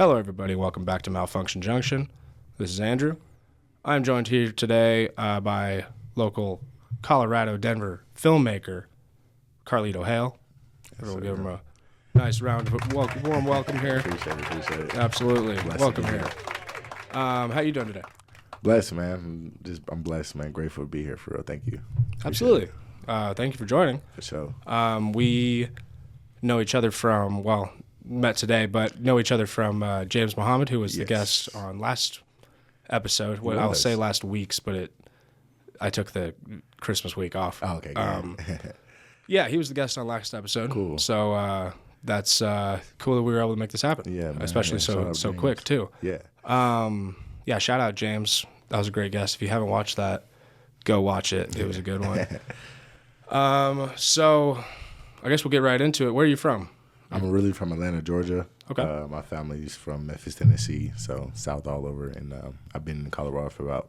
Hello, everybody. Welcome back to Malfunction Junction. This is Andrew. I'm joined here today by local Colorado, Denver filmmaker Carlito Hale. Everyone give him a nice round of warm welcome here. Appreciate it. Absolutely. Blessed Welcome to be here. How you doing today? Blessed, man. I'm blessed, man. Grateful to be here, for real. Thank you. Absolutely. Thank you for joining. For sure. We know each other from, met today, but know each other from James Muhammad, who was the guest on last episode. Well, I'll say last week's, but I took the Christmas week off. Oh, okay, good. Yeah, he was the guest on last episode. Cool. So that's cool that we were able to make this happen. Yeah, man. Especially so quick, too. Yeah. Yeah, shout out James. That was a great guest. If you haven't watched that, go watch it. It was a good one. So I guess we'll get right into it. Where are you from? I'm really from Atlanta, Georgia. Okay. My family's from Memphis, Tennessee, so south all over. And I've been in Colorado for about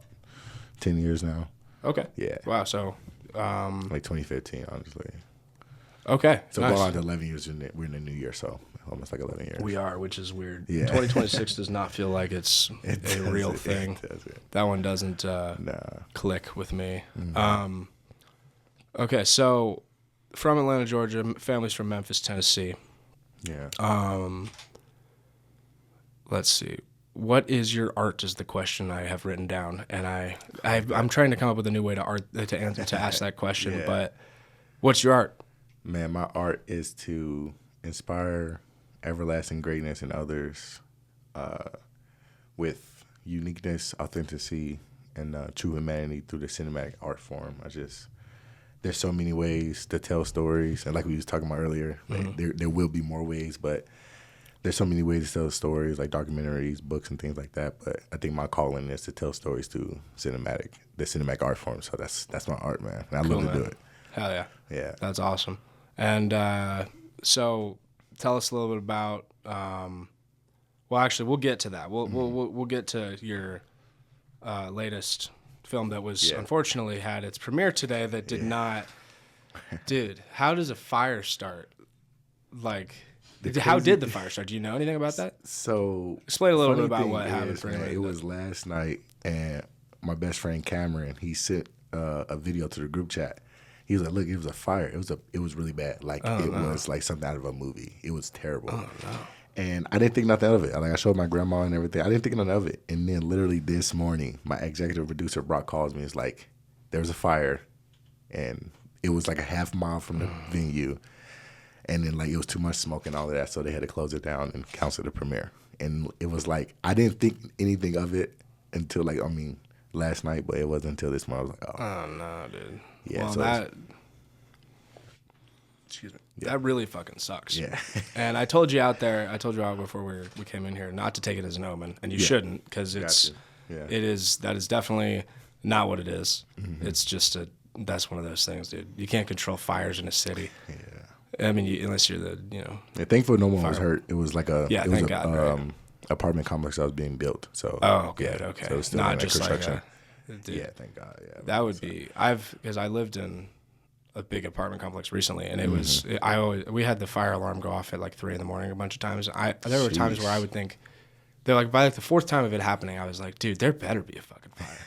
10 years now. Okay. Yeah. Wow, so... like 2015, honestly. Okay, So nice. going on to 11 years, we're in the new year, so almost like 11 years. We are, which is weird. Yeah. 2026 does not feel like it's a real thing. That one doesn't click with me. Mm-hmm. Okay, so from Atlanta, Georgia, family's from Memphis, Tennessee. Yeah. Let's see. What is your art is the question I have written down, and I'm trying to come up with a new way to ask that question. Yeah. But what's your art? Man, my art is to inspire everlasting greatness in others with uniqueness, authenticity, and true humanity through the cinematic art form. There's so many ways to tell stories, and like we was talking about earlier, like there will be more ways, but there's so many ways to tell stories, like documentaries, books, and things like that. But I think my calling is to tell stories through the cinematic art form. So that's my art, man. And I love to do it. Hell yeah. Yeah. That's awesome. And so tell us a little bit about, actually, we'll get to that. We'll get to your latest film that was unfortunately had its premiere today that did not. Dude, how does a fire start? Like, how did the fire start? Do you know anything about that? So explain a little bit about what happened for me. It was last night, and my best friend Cameron, he sent a video to the group chat. He was like, "Look, it was a fire. It was really bad. Like was like something out of a movie. It was terrible." Oh no! And I didn't think nothing of it. Like I showed my grandma and everything. I didn't think nothing of it. And then literally this morning, my executive producer Brock calls me. It's like there was a fire, and it was like a half mile from the venue. And then, like, it was too much smoke and all of that, so they had to close it down and cancel the premiere. And it was like, I didn't think anything of it until, last night, but it wasn't until this morning. I was like, oh no, dude. Yeah, well, so excuse me. Yeah. That really fucking sucks. Yeah. And I told you out before we came in here not to take it as an omen, and you shouldn't, because that is definitely not what it is. Mm-hmm. It's just that's one of those things, dude. You can't control fires in a city. Yeah. I mean, unless you're Yeah, thankfully no one was hurt. It was like apartment complex that was being built. So okay. So it was still not in just construction. Dude, thank God. Yeah, that would be because I lived in a big apartment complex recently, and it was we had the fire alarm go off at like 3 a.m. a bunch of times. There were times where I would think they're like by like the 4th time of it happening, I was like, dude, there better be a fucking fire.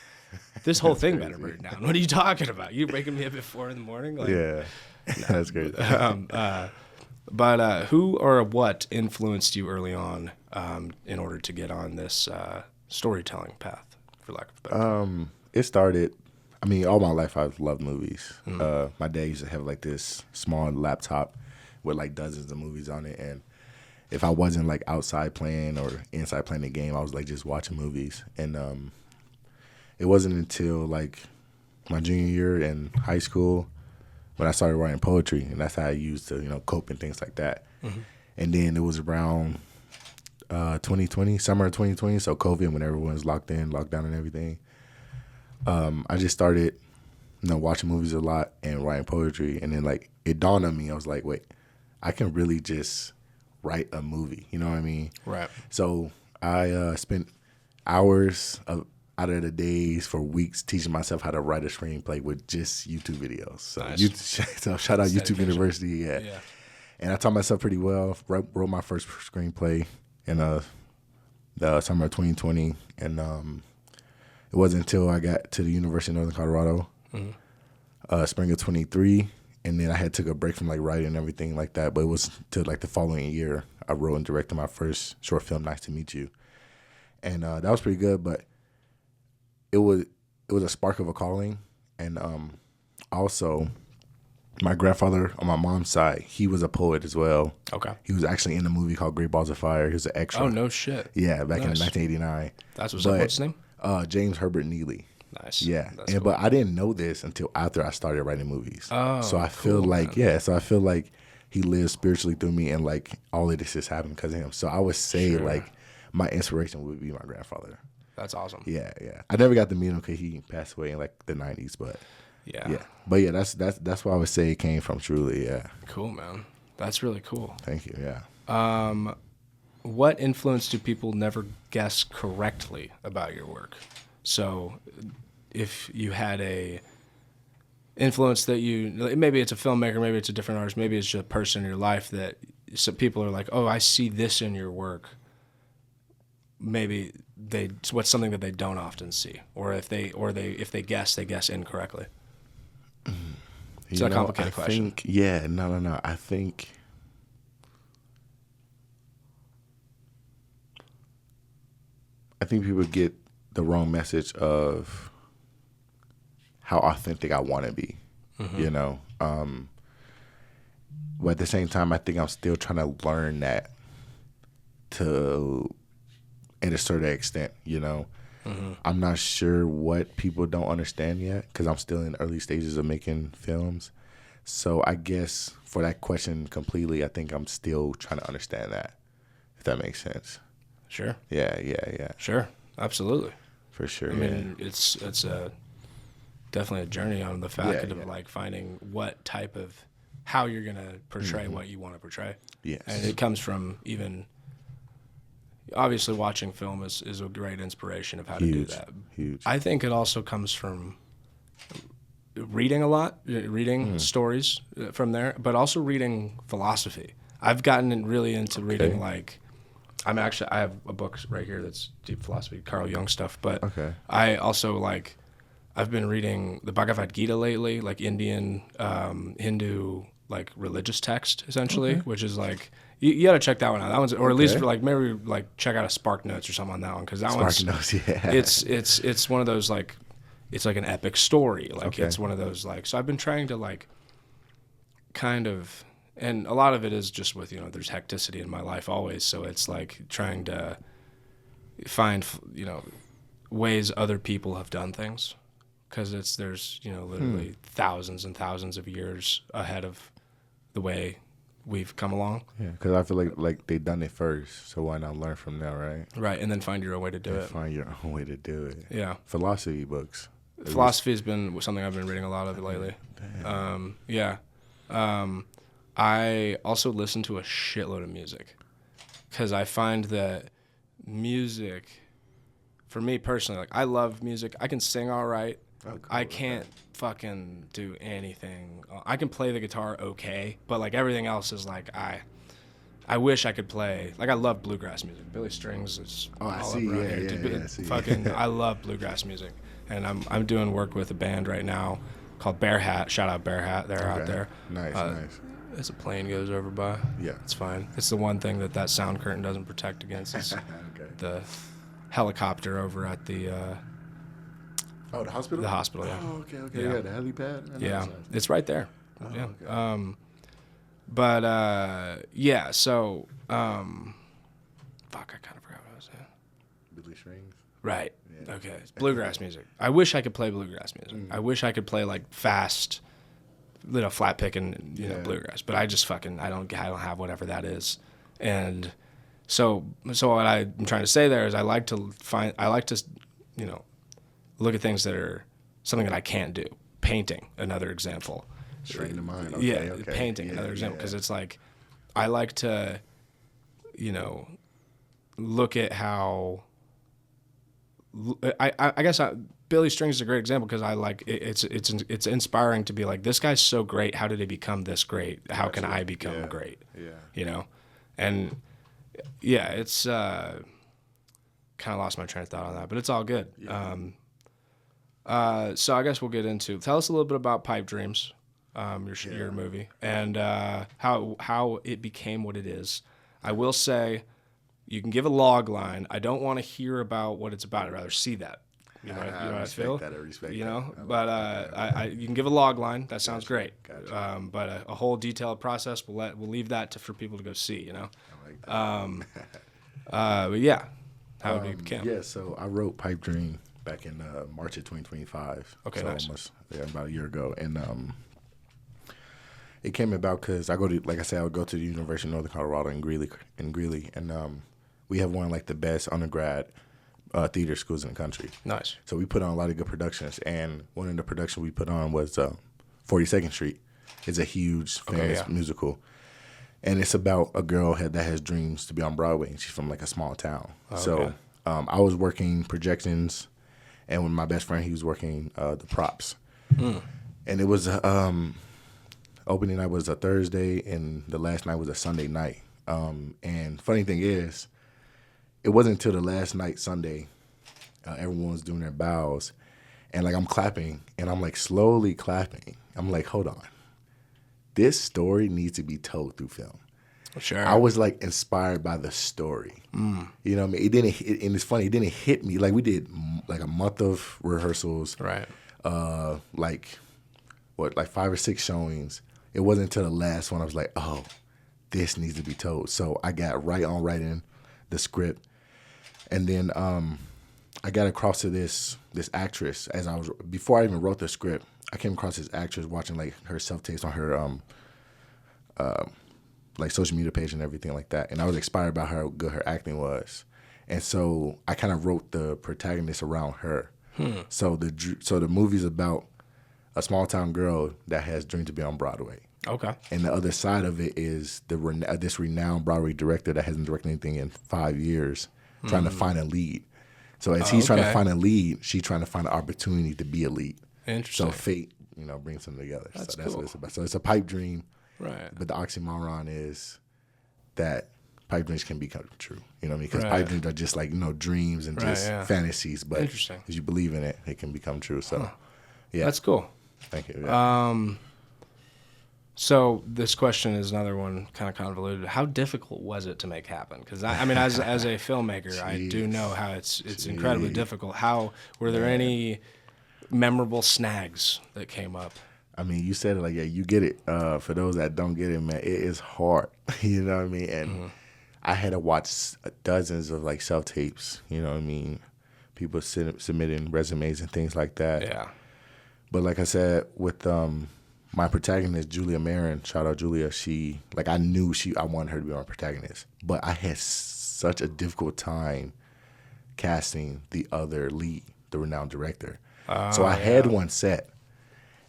This whole thing better burn down. What are you talking about? You waking me up at 4 a.m? Like, yeah. That's great. But who or what influenced you early on in order to get on this storytelling path, for lack of a better? It started, all my life I've loved movies. My dad used to have like this small laptop with like dozens of movies on it. And if I wasn't like outside playing or inside playing the game, I was like just watching movies. And it wasn't until like my junior year in high school when I started writing poetry, and that's how I used to, cope and things like that. Mm-hmm. And then it was around 2020, summer of 2020, so COVID, when everyone was locked down and everything. I just started, watching movies a lot and writing poetry, and then like it dawned on me. I was like, wait, I can really just write a movie. You know what I mean? Right. So I spent hours out of the days for weeks teaching myself how to write a screenplay with just YouTube videos. So, nice. So shout out YouTube University. Yeah. And I taught myself pretty well. Wrote my first screenplay in the summer of 2020, and it wasn't until I got to the University of Northern Colorado, spring of 23, and then I had took a break from like writing and everything like that. But it was till like the following year I wrote and directed my first short film, Nice to Meet You, and that was pretty good. But it was a spark of a calling, and also my grandfather on my mom's side, he was a poet as well. Okay. He was actually in a movie called Great Balls of Fire. He was an extra. Oh, no shit. Yeah, back in 1989. That's what's up. What's his name? James Herbert Neely. Nice. Yeah, That's cool. but I didn't know this until after I started writing movies. Oh, so I feel cool, like man. so I feel like he lives spiritually through me, and like all of this has happened because of him. So I would say Sure. like my inspiration would be my grandfather. That's awesome. Yeah. I never got to meet him because he passed away in like the 90s, but Yeah. But yeah, that's why I would say it came from. Truly, yeah. Cool, man. That's really cool. Thank you. Yeah. What influence do people never guess correctly about your work? So if you had a influence that maybe it's a filmmaker, maybe it's a different artist, maybe it's just a person in your life that some people are like, oh, I see this in your work. Maybe what's something that they don't often see, or if they guess incorrectly. It's a complicated question. No. I think people get the wrong message of how authentic I want to be, you know. But at the same time, I think I'm still trying to learn that at a certain extent, you know. I'm not sure what people don't understand yet because I'm still in the early stages of making films. So I guess for that question completely, I think I'm still trying to understand that, if that makes sense. Sure. Yeah. Sure. Absolutely. For sure. I mean, it's definitely a journey on the fact of like finding what type of how you're gonna portray what you want to portray. Yes. And it comes from even obviously watching film is a great inspiration of how to do that. Huge. I think it also comes from reading a lot, reading stories from there, but also reading philosophy. I've gotten really into reading like I have a book right here that's deep philosophy, Carl Jung stuff, but I also I've been reading the Bhagavad Gita lately, like Indian, Hindu, like religious text essentially, which is like you got to check that one out. That one's, or at least maybe check out a Spark Notes or something on that one because that one's Notes, yeah. It's one of those like it's like an epic story, it's one of those so I've been trying to kind of. And a lot of it is just with, there's hecticity in my life always. So it's like trying to find, ways other people have done things. Because there's literally thousands and thousands of years ahead of the way we've come along. Yeah, because I feel like they done it first. So why not learn from them, right? Right, and then find your own way to do it. Find your own way to do it. Yeah. Philosophy books. Philosophy has been something I've been reading a lot of lately. Yeah. I also listen to a shitload of music because I find that music, for me personally, I love music. I can sing all right. Oh, cool. I can't fucking do anything. I can play the guitar okay, but everything else is I wish I could play. I love bluegrass music. Billy Strings is all up right here. Fucking, I love bluegrass music, and I'm doing work with a band right now called Bear Hat. Shout out Bear Hat. They're out there. Nice. As a plane goes over by, it's fine. It's the one thing that sound curtain doesn't protect against. Is the helicopter over at the the hospital. The hospital, yeah. Oh, okay. Yeah, the helipad. Yeah, it's right there. Oh, yeah. Okay. So, fuck, I kind of forgot what I was saying. Billy Strings. Right. Yeah. Okay. It's bluegrass music. I wish I could play bluegrass music. I wish I could play fast. Flat picking, bluegrass, but I just I don't have whatever that is, and so what I'm trying to say there is I like to look at things that are something that I can't do. Painting, another example. Straight in the mind. Painting, another example, because it's I like to, look at how. I guess Billy Strings is a great example because it's inspiring to be this guy's so great. How did he become this great? How can I become great? Yeah. And it's kind of lost my train of thought on that, but it's all good. Yeah. So I guess we'll get into. Tell us a little bit about PipeDreams, your movie, and how it became what it is. I will say, you can give a log line. I don't want to hear about what it's about. I'd rather see that. You know what I feel? I respect you that. know, but you can give a log line. That sounds great. Gotcha. But a whole detailed process, we'll leave that for people to go see. You know. I like that. But yeah, how it became. Yeah, so I wrote PipeDream back in March of 2025. Okay, so nice. Almost, about a year ago, and it came about because I would go to the University of Northern Colorado in Greeley, and we have one of like the best undergrad theater schools in the country. Nice. So we put on a lot of good productions, and one of the productions we put on was 42nd Street. It's a huge, famous musical, and it's about a girl that has dreams to be on Broadway, and she's from like a small town. Okay. So I was working projections, and with my best friend, he was working the props. And it was opening night was a Thursday, and the last night was a Sunday night. And funny thing is, it wasn't until the last night, Sunday, everyone was doing their bows, and like I'm clapping, and I'm like slowly clapping. I'm like, hold on, this story needs to be told through film. Sure. I was like inspired by the story. You know what I mean? It didn't, and it's funny, it didn't hit me. Like we did like a month of rehearsals, Right. like 5 or 6 showings. It wasn't until the last one I was like, oh, this needs to be told. So I got right on writing the script, and then I got across to this actress before I even wrote the script. I came across this actress watching like her self-tapes on her like social media page and everything like that, and I was inspired by how good her acting was, and so I kind of wrote the protagonist around her. So the movie's about a small town girl that has dreams to be on Broadway. Okay. And the other side of it is this renowned Broadway director that hasn't directed anything in 5 years, trying to find a lead. So as he's trying to find a lead, she's trying to find an opportunity to be a lead. Interesting. So fate, brings them together. That's That's cool. what it's about. So it's a pipe dream. Right. But the oxymoron is that pipe dreams can become true. You know what I mean? Because Right. pipe dreams are just like, dreams and just fantasies. But Interesting. if you believe in it, it can become true. So, yeah. That's cool. Thank you. Yeah. So this question is another one kind of convoluted. How difficult was it to make happen? Because I mean, as a filmmaker, I do know how it's incredibly difficult. How were there any memorable snags that came up? I mean, you said it like, yeah, you get it. For those that don't get it, man, it is hard. You know what I mean? And I had to watch dozens of like self-tapes, you know what I mean? People submitting resumes and things like that. Yeah. But like I said, with my protagonist, Julia Marin, shout out Julia, I knew I wanted her to be my protagonist. But I had such a difficult time casting the other lead, the renowned director. So I had one set,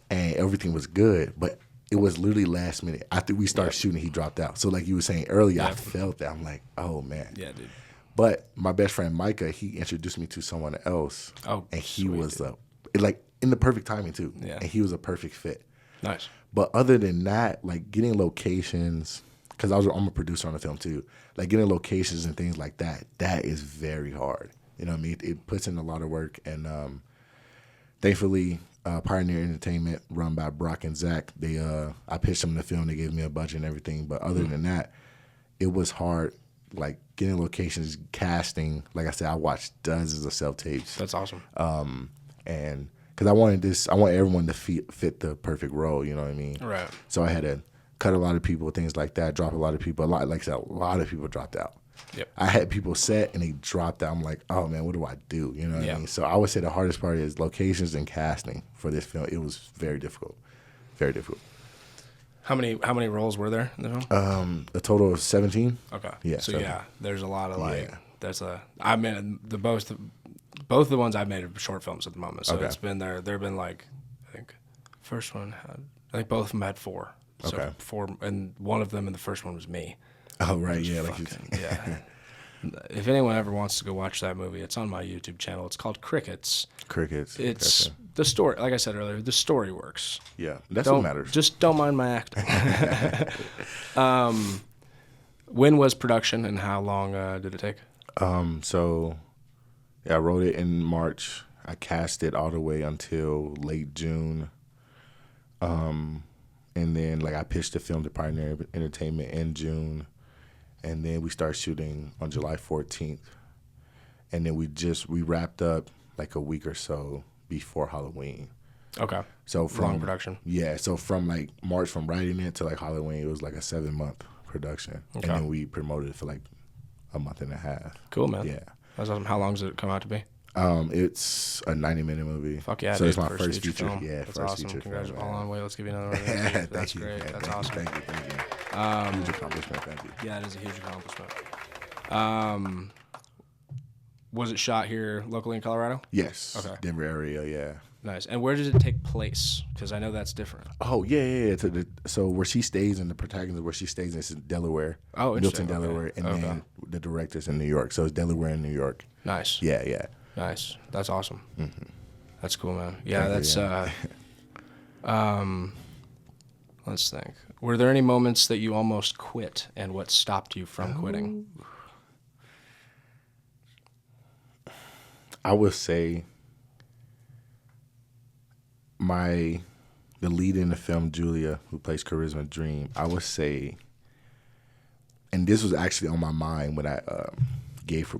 and everything was good, but it was literally last minute. After we started shooting, he dropped out. So like you were saying earlier, I felt that. I'm like, oh, man. Yeah, dude. But my best friend, Micah, he introduced me to someone else. Oh, and he sweet, was dude. like in the perfect timing, too. Yeah. And he was a perfect fit. Nice. But other than that, like getting locations, because I'm a producer on the film, too. Like getting locations and things like that is very hard. You know what I mean? It puts in a lot of work. And thankfully, Pioneer Entertainment, run by Brock and Zach, I pitched them the film. They gave me a budget and everything. But other than that, it was hard, like getting locations, casting. Like I said, I watched dozens of self-tapes. That's awesome. And because I want everyone to fit the perfect role, you know what I mean? Right. So I had to cut a lot of people, things like that, drop a lot of people. Like I said, a lot of people dropped out. Yep. I had people set and they dropped out. I'm like, oh man, what do I do? You know what I mean? So I would say the hardest part is locations and casting for this film. It was very difficult. Very difficult. How many roles were there in the film? A total of 17. Okay. Yeah. So 17. yeah, there's a lot of like Yeah. I mean both of the ones I've made are short films at the moment. So Okay. it's been there've been like I think first one both of them had 4. So Okay. 4, and one of them in the first one was me. Oh right, yeah. Yeah. If anyone ever wants to go watch that movie, it's on my YouTube channel. It's called Crickets. Crickets. It's Gotcha. the story. Like I said earlier, the story works. Yeah, that's what matters. Just don't mind my acting. When was production and how long did it take? So Yeah, I wrote it in March. I cast it all the way until late June. And then like I pitched the film to Pioneer Entertainment in June, and then we started shooting on July 14th, and then we wrapped up like a week or so before Halloween. Okay. So from long production. Yeah. So from like March, from writing it to like Halloween, it was like a 7-month production, Okay. and then we promoted it for like a month and a half. Cool, man. Yeah. That's awesome. How long does it come out to be? It's a 90-minute movie. Fuck yeah, So dude. it's my first feature. film. Yeah, That's first awesome. feature Congrats. film. All on way. Let's give you another one. That's great. Man, That's awesome. Thank you. Huge accomplishment. Thank you. Yeah, it is a huge accomplishment. Was it shot here locally in Colorado? Yes. Okay. Denver area, yeah. Nice. And where does it take place? Because I know that's different. Oh, yeah. So where she stays, and the protagonist where she stays is in Delaware. Oh, interesting. Milton, Delaware. Okay. And then the director's in New York. So it's Delaware and New York. Nice. Yeah. Nice. That's awesome. Mm-hmm. That's cool, man. Yeah, that's let's think. Were there any moments that you almost quit, and what stopped you from quitting? I would say the lead in the film, Julia, who plays Charisma Dream, I would say, and this was actually on my mind when I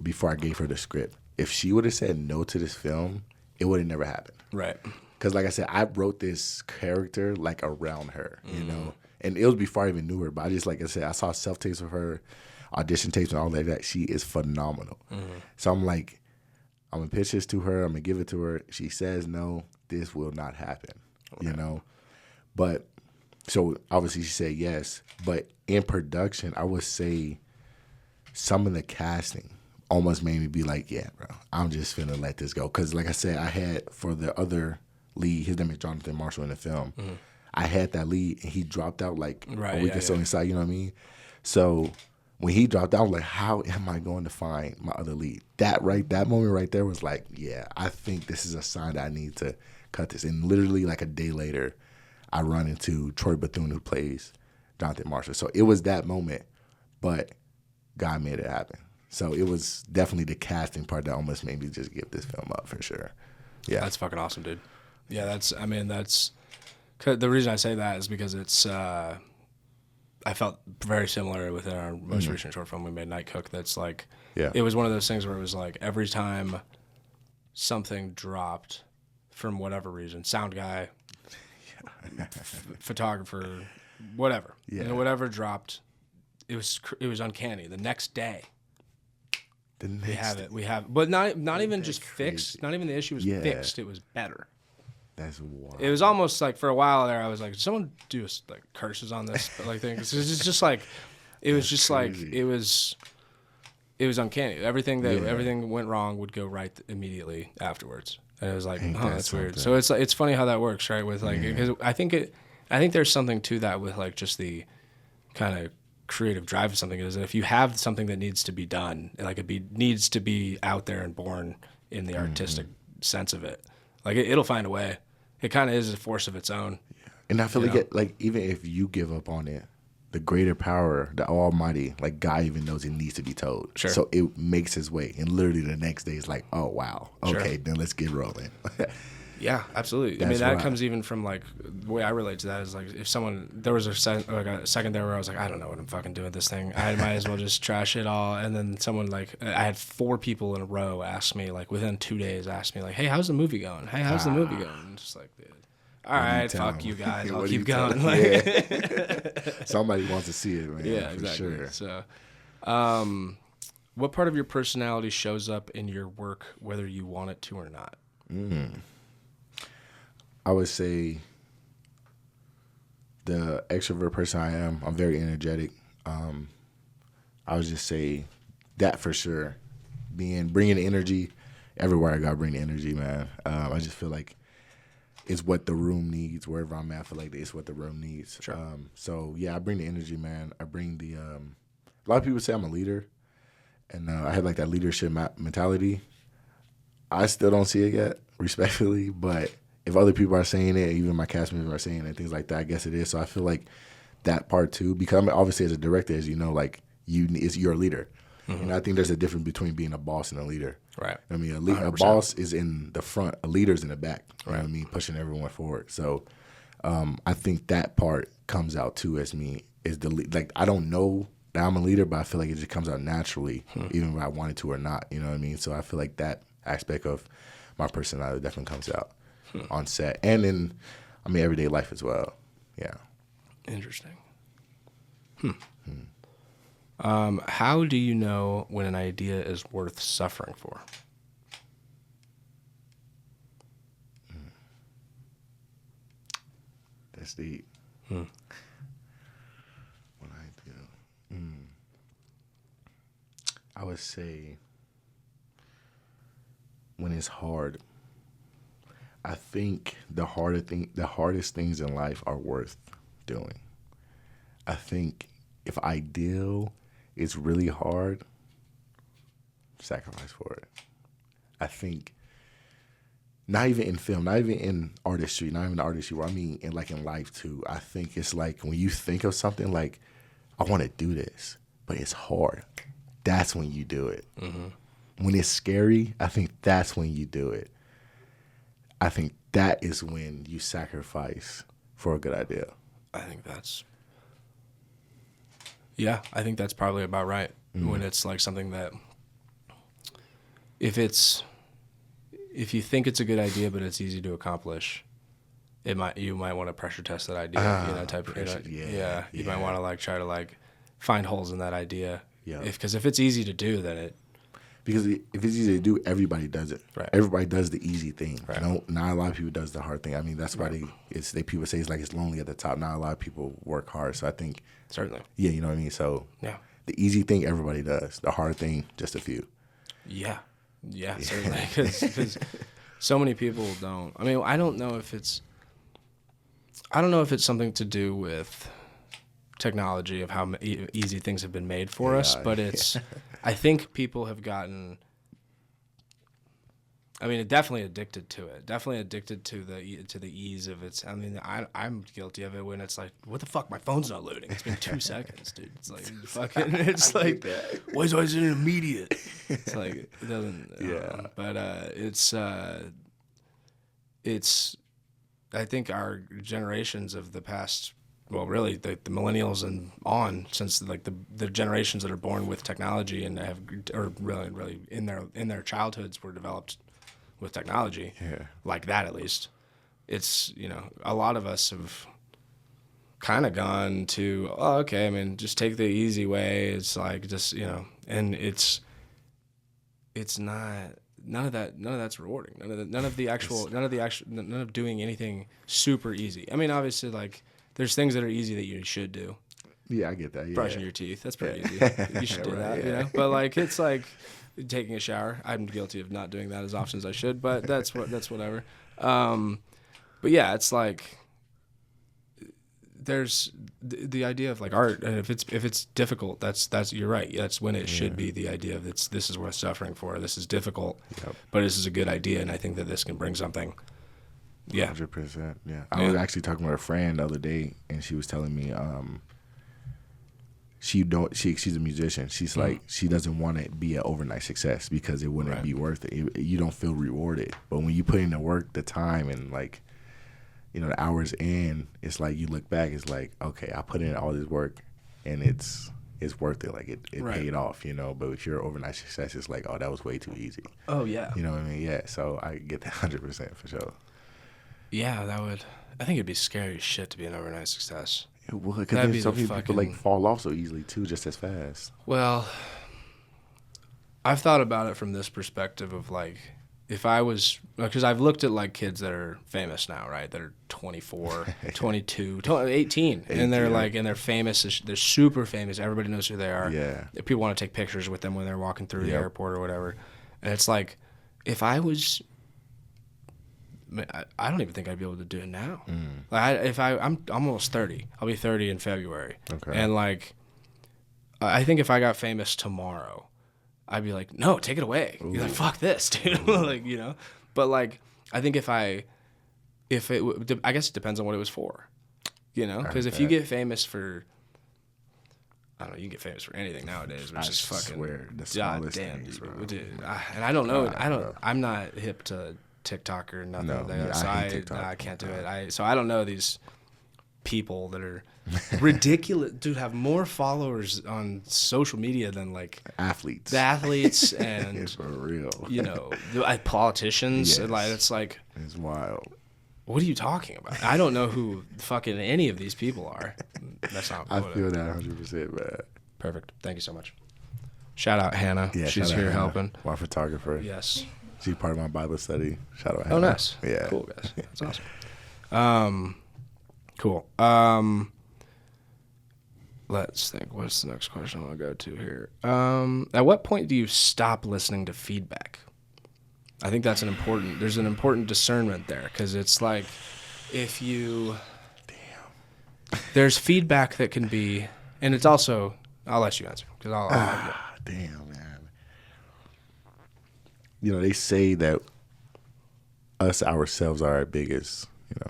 before I gave her the script. If she would have said no to this film, it would have never happened. Right. Because like I said, I wrote this character like around her, you know? And it was before I even knew her, but I just, like I said, I saw self-tapes of her, audition tapes and all that. She is phenomenal. So I'm like, I'm going to pitch this to her. I'm going to give it to her. She says no, this will not happen, you know? But, so obviously she said yes. But in production, I would say some of the casting almost made me be like, yeah, bro, I'm just finna let this go. Because like I said, I had, for the other lead, his name is Jonathan Marshall in the film, I had that lead, and he dropped out like a week or so inside, you know what I mean? So when he dropped out, I was like, how am I going to find my other lead? That moment right there was like, yeah, I think this is a sign that I need to cut this. And literally like a day later, I run into Troy Bethune, who plays Jonathan Marshall. So it was that moment, but God made it happen. So it was definitely the casting part that almost made me just give this film up for sure. Yeah. That's fucking awesome, dude. Yeah, that's the reason I say that is because it's, I felt very similar within our most recent short film we made, Night Cook. That's like, it was one of those things where it was like every time something dropped from whatever reason, sound guy, photographer, whatever, whatever dropped, it was uncanny. The next day, we have, but not even just fixed. Not even the issue was fixed. It was better. That's wild. It was almost like for a while there, I was like, did someone do like curses on this like thing? It's just like, it was just crazy. Like it was uncanny. Everything went wrong would go right immediately afterwards, and it was like, oh, that's weird. So it's funny how that works, right? With like, because I think there's something to that with like just the kind of creative drive of something is that if you have something that needs to be done, like needs to be out there and born in the artistic sense of it, like it'll find a way. It kind of is a force of its own. Yeah. And I feel like even if you give up on it, the greater power, the Almighty, like God even knows it needs to be told. Sure. So it makes its way, and literally the next day is like, oh wow, okay, then let's get rolling. Yeah, absolutely. I mean, that comes even from like the way I relate to that is like if there was a second there where I was like, I don't know what I'm fucking doing with this thing. I might as well just trash it all. And then someone like I had 4 people in a row ask me like within 2 days ask me like, hey, how's the movie going? Hey, how's the movie going? And just like, dude, all right, fuck you guys. I'll keep going. Somebody wants to see it, man. Yeah, for exactly. Sure. So, what part of your personality shows up in your work, whether you want it to or not? I would say the extrovert person I am. I'm very energetic. I would just say that for sure. Bringing energy everywhere I gotta bring the energy, man. I just feel like it's what the room needs. Wherever I'm at, I feel like it's what the room needs. Sure. So yeah, I bring the energy, man. I bring the. A lot of people say I'm a leader, and I have like that leadership mentality. I still don't see it yet, respectfully, but if other people are saying it, even my cast members are saying it, things like that, I guess it is. So I feel like that part too, because obviously as a director, as you know, like you're a leader. And I think there's a difference between being a boss and a leader. Right. I mean, a boss is in the front, a leader's in the back. You know what I mean? Pushing everyone forward. So I think that part comes out too as me, is like, I don't know that I'm a leader, but I feel like it just comes out naturally, even if I wanted to or not. You know what I mean? So I feel like that aspect of my personality definitely comes out on set and in, everyday life as well. Yeah. Interesting. How do you know when an idea is worth suffering for? That's deep. What I do. I would say when it's hard. I think the hardest things in life are worth doing. I think if ideal is really hard, sacrifice for it. I think not even in film, not even in artistry, not even artistry, I mean in life too. I think it's like when you think of something like, I want to do this, but it's hard. That's when you do it. When it's scary, I think that's when you do it. I think that is when you sacrifice for a good idea. I think that's probably about right. When it's like something that, if you think it's a good idea but it's easy to accomplish, you might want to pressure test that idea. You might want to like try to like find holes in that idea. Yeah. Because if it's easy to do, then it. Because if it's easy to do, everybody does it. Right. Everybody does the easy thing. Right. Not a lot of people does the hard thing. I mean, that's why people say it's like it's lonely at the top. Not a lot of people work hard. So I think certainly. Yeah, you know what I mean. So yeah, the easy thing everybody does. The hard thing, just a few. Yeah, certainly. Because so many people don't. I mean, I don't know if it's something to do with technology of how easy things have been made for us, but it's I think people have gotten definitely addicted to it, definitely addicted to the ease of it. I mean, I'm guilty of it when it's like, what the fuck, my phone's not loading, it's been 2 seconds, dude. It's like fucking, it's like, why is it immediate? It's like, it doesn't but it's I think our generations of the past, well, really the millennials and on, since like the generations that are born with technology and have, or really in their childhoods were developed with technology, like that at least. It's, a lot of us have kind of gone to, oh, okay, I mean, just take the easy way. It's like just, and it's not. None of that's rewarding. None of doing anything super easy. I mean, obviously, like, there's things that are easy that you should do. Yeah, I get that. Yeah. Brushing your teeth, that's pretty easy. You should do that, But like, it's like taking a shower. I'm guilty of not doing that as often as I should, but that's whatever. But yeah, it's like there's the idea of like art, and if it's difficult, that's you're right. That's when it should be the idea of this is worth suffering for. This is difficult, but this is a good idea, and I think that this can bring something. Yeah, 100%. Yeah, I was actually talking with a friend the other day, and she was telling me, she's a musician. She's like, she doesn't want to be an overnight success because it wouldn't be worth it. You don't feel rewarded, but when you put in the work, the time, and like, the hours in, it's like you look back, it's like, okay, I put in all this work, and it's worth it. Like it paid off, But if you're an overnight success, it's like, oh, that was way too easy. Oh yeah. You know what I mean? Yeah. So I get that 100% for sure. Yeah, I think it'd be scary as shit to be an overnight success. It would, because then so many people like fall off so easily too, just as fast. Well, I've thought about it from this perspective of like, if I was, because I've looked at like kids that are famous now, right? That are 24, 22, 18, and they're like, and they're famous. They're super famous. Everybody knows who they are. Yeah. People want to take pictures with them when they're walking through the airport or whatever. And it's like, if I was, I don't even think I'd be able to do it now. Like I'm almost 30. I'll be 30 in February. Okay. And like, I think if I got famous tomorrow, I'd be like, no, take it away. You're like, fuck this, dude. Like, But like, I think I guess it depends on what it was for, because if you get famous for, I don't know. You can get famous for anything nowadays, which I is fucking swear, the God smallest damn, things, dude. bro. Dude, and I don't know. Bro. I'm not hip to TikTok or nothing. No, Like that, so I hate TikTok. I can't do it. So I don't know these people that are ridiculous. Dude, have more followers on social media than like Athletes. the athletes and For real. you know politicians. Yes. Like it's like, It's wild. what are you talking about? I don't know who fucking any of these people are. That's not. I feel that 100%, man. Perfect. Thank you so much. Shout out Hannah. Yeah, She's shout out here Hannah, helping. my photographer. Yes. She's part of my Bible study. Shout out Hannah. Oh, nice. Yeah. Cool, guys. That's awesome. Cool. Let's think. What's the next question I want to go to here? At what point do you stop listening to feedback? I think there's an important discernment there, because it's like if you... There's feedback that can be, and it's also... I'll let you answer, because I'll Damn, man. You know, they say that us ourselves are our biggest, you know,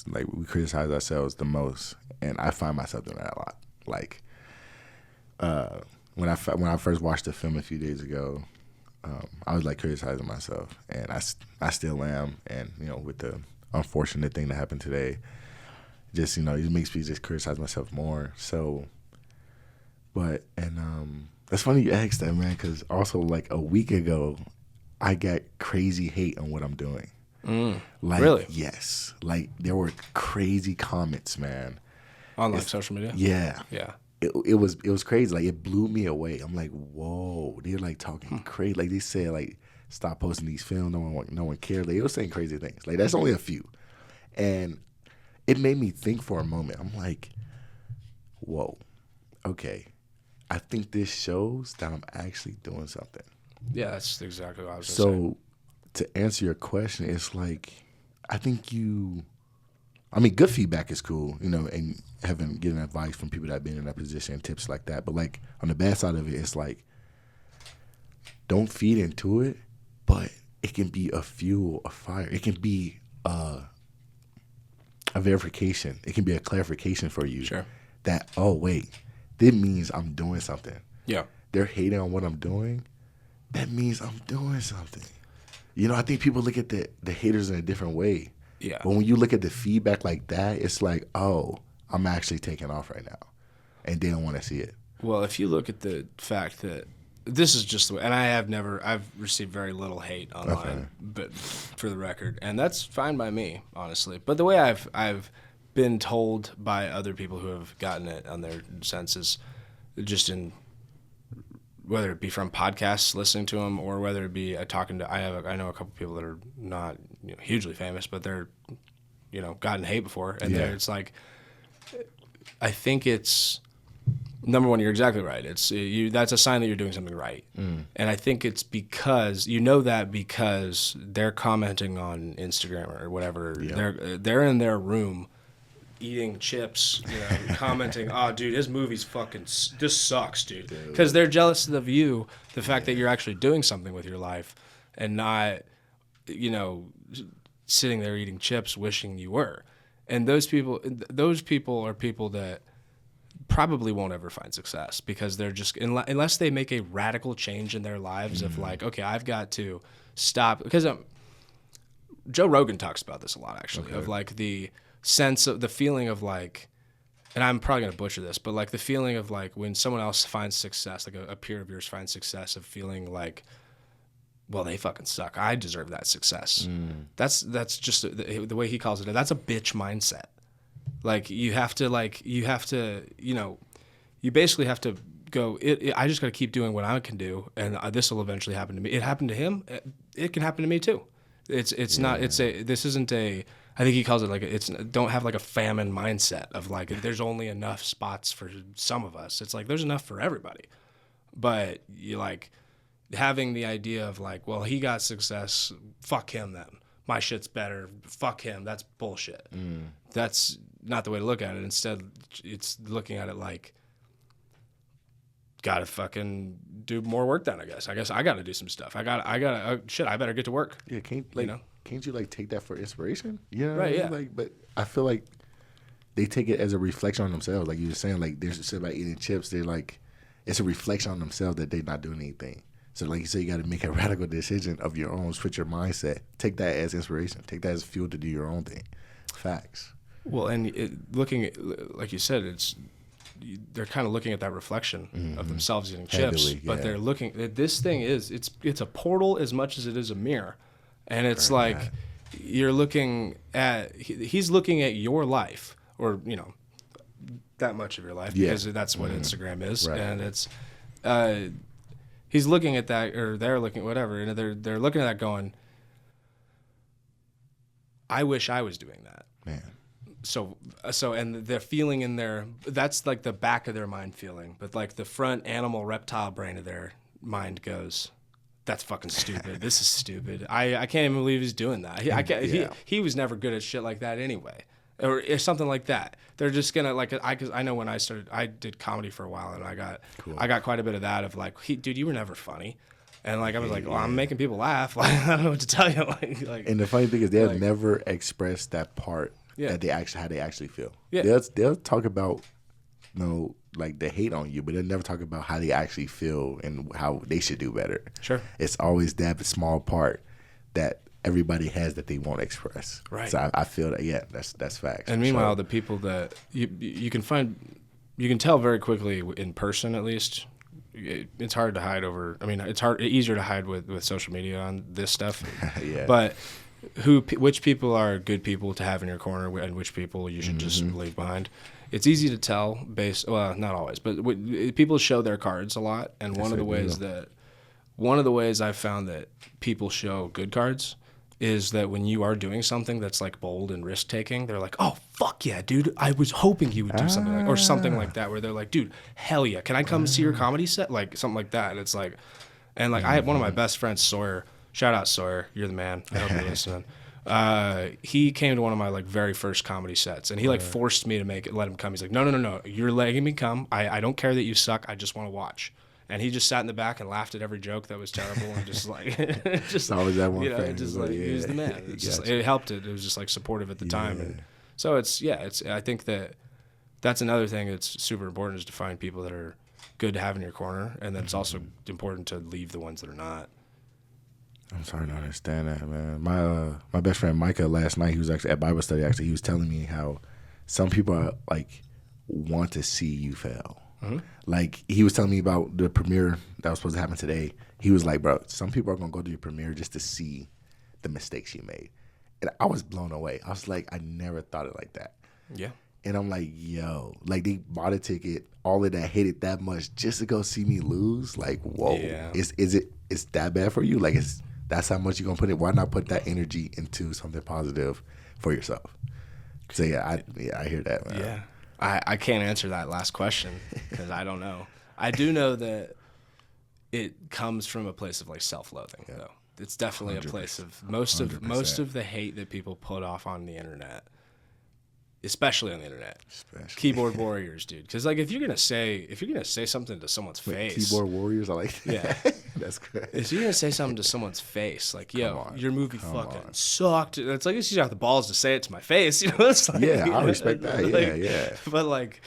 like we criticize ourselves the most, and I find myself doing that a lot. Like, when I first watched the film a few days ago, I was like criticizing myself, and I still am. And you know, with the unfortunate thing that happened today, just you know, it makes me just criticize myself more. So, but that's funny you asked that, man, because also like a week ago, I got crazy hate on what I'm doing. Like, really? Yes. Like there were crazy comments, man. on like social media? Yeah. Yeah. It was crazy. Like it blew me away. I'm like, whoa. They're like talking crazy. Like they said, like stop posting these films. No one cared. Like, they were saying crazy things. Like that's only a few, and it made me think for a moment. I'm like, whoa, okay. I think this shows that I'm actually doing something. Yeah, that's exactly what I was going to say. So to answer your question, it's like I think I mean, good feedback is cool, you know, and getting advice from people that have been in that position, tips like that. But like on the bad side of it, it's like don't feed into it, but it can be a fuel, a fire. It can be a verification. It can be a clarification for you. Sure. That, oh wait, this means I'm doing something. Yeah. They're hating on what I'm doing. That means I'm doing something. You know, I think people look at the haters in a different way. Yeah. But when you look at the feedback like that, it's like, oh, I'm actually taking off right now. And they don't want to see it. Well, if you look at the fact that this is just the way, and I've received very little hate online, Okay. but for the record, and that's fine by me, honestly. But the way I've been told by other people who have gotten it on their senses, just in whether it be from podcasts, listening to them, or whether it be talking to, I know a couple people that are not hugely famous, but they're gotten hate before, and it's like, I think it's number one, you're exactly right. It's that's a sign that you're doing something right, and I think it's because because they're commenting on Instagram or whatever. They're in their room eating chips, commenting, "Oh, dude, his movie's fucking this sucks, dude," because they're jealous of you, the fact that you're actually doing something with your life, and not, sitting there eating chips, wishing you were. And those people are people that probably won't ever find success, because they're just, unless they make a radical change in their lives of like, okay, I've got to stop, because Joe Rogan talks about this a lot, actually, of like the sense of the feeling of like, and I'm probably going to butcher this, but like the feeling of like when someone else finds success, like a peer of yours finds success, of feeling like, well, they fucking suck, I deserve that success. That's just the way he calls it. That's a bitch mindset. Like you basically have to go, I just got to keep doing what I can do, and this will eventually happen to me. It happened to him. It can happen to me too. This isn't a, I think he calls it like, don't have like a famine mindset of like, there's only enough spots for some of us. It's like, there's enough for everybody. But you like having the idea of like, well, he got success, fuck him then. My shit's better, fuck him. That's bullshit. That's not the way to look at it. Instead, it's looking at it like, gotta fucking do more work then, I guess. I gotta do some stuff. I better get to work. Yeah, can't you like take that for inspiration? You know right, what I mean? yeah. Like, but I feel like they take it as a reflection on themselves. Like you were saying, like there's shit about eating chips. They're like, it's a reflection on themselves that they're not doing anything. So like you said, you got to make a radical decision of your own, switch your mindset. Take that as inspiration. Take that as fuel to do your own thing. Facts. Well, and looking at, like you said, they're kind of looking at that reflection of themselves eating chips, Heavily, but they're looking at this thing it's a portal as much as it is a mirror, and it's like you're looking at he's looking at your life, or that much of your life, because that's what Instagram is, and it's he's looking at that, or they're looking whatever, and they're looking at that going, I wish I was doing that, man. So and they're feeling in their, that's like the back of their mind feeling, but like the front animal reptile brain of their mind goes, that's fucking stupid. This is stupid. I can't even believe he's doing that. He was never good at shit like that anyway, or something like that. They're just gonna like, because I know when I did comedy for a while, and I got quite a bit of that of like, dude, you were never funny. And like I was like, well, I'm making people laugh. Like, I don't know what to tell you. Like, and the funny thing is, they'll never express that part that they actually, how they actually feel. Yeah. They'll talk about, like they hate on you, but they'll never talk about how they actually feel and how they should do better. Sure. It's always that small part that everybody has that they won't express. Right. So I feel that, that's facts. And meanwhile, the people that you can find, you can tell very quickly in person, at least. It's hard to hide over. I mean, it's easier to hide with social media on this stuff. Yeah. But which people are good people to have in your corner, and which people you should just leave behind. It's easy to tell well, not always, but people show their cards a lot. And one of the ways I've found that people show good cards is that when you are doing something that's like bold and risk taking, they're like, oh, fuck yeah, dude. I was hoping you would do something like, or something like that, where they're like, dude, hell yeah. Can I come see your comedy set? Like something like that. And it's like, and like I had one of my best friends, Sawyer. Shout out Sawyer. You're the man. I hope you're listening. He came to one of my like very first comedy sets, and he like forced me to let him come. He's like, no. You're letting me come. I don't care that you suck. I just want to watch. And he just sat in the back and laughed at every joke that was terrible, and just like, just always that one fan. Just like he was the man. It helped. It was just like supportive at the time, and so it's. I think that's another thing that's super important, is to find people that are good to have in your corner, and then it's also important to leave the ones that are not. I'm sorry to understand that, man. My best friend Micah last night, he was actually at Bible study. Actually, he was telling me how some people are, like want to see you fail. Mm-hmm. Like he was telling me about the premiere that was supposed to happen today. He was like, bro, some people are gonna go to your premiere just to see the mistakes you made. And I was blown away. I was like, I never thought it like that. Yeah. And I'm like, yo, like they bought a ticket, all of that, hated that much just to go see me lose. Like, whoa, is that bad for you? Like, that's how much you're gonna put it. Why not put that energy into something positive for yourself? So I hear that, man. Yeah. I can't answer that last question because I don't know. I do know that it comes from a place of like self-loathing, though. It's definitely a place of most of the hate that people put off on the internet, especially on the internet. Keyboard warriors, dude. Because like if you're gonna say something to someone's face, keyboard warriors, I like that. Yeah, that's great. If you're gonna say something to someone's face, like your movie fucking sucked. It's like, you got the balls to say it to my face, It's like, I respect that. Yeah. But like,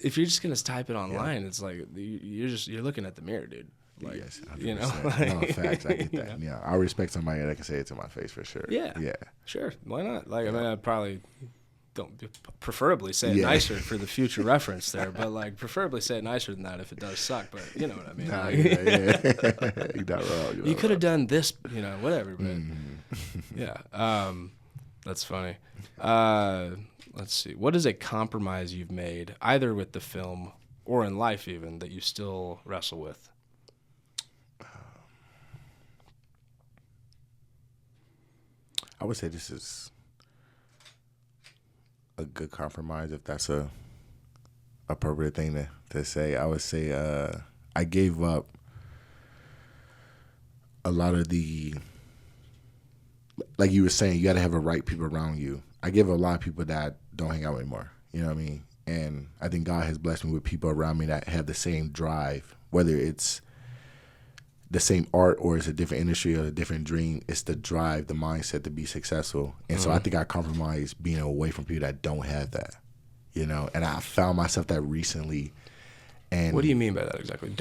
if you're just gonna type it online, it's like you're looking at the mirror, dude. Like, yes, 100%. No, facts. I get that. Yeah, I respect somebody that can say it to my face for sure. Yeah. Sure. Why not? Like, I mean, I'd probably preferably say it nicer for the future reference there, but like preferably say it nicer than that if it does suck, but you know what I mean. You're not wrong. You could have done this, whatever, but that's funny. Let's see. What is a compromise you've made, either with the film or in life even, that you still wrestle with? I would say this is a good compromise, if that's a appropriate thing to say. I would say I gave up a lot of the, like you were saying, you got to have the right people around you. I give a lot of people that don't hang out anymore. You know what I mean? And I think God has blessed me with people around me that have the same drive, whether it's the same art or it's a different industry or a different dream. It's the drive, the mindset to be successful. And so I think I compromise being away from people that don't have that. you know, and I found myself that recently. And What do you mean by that exactly?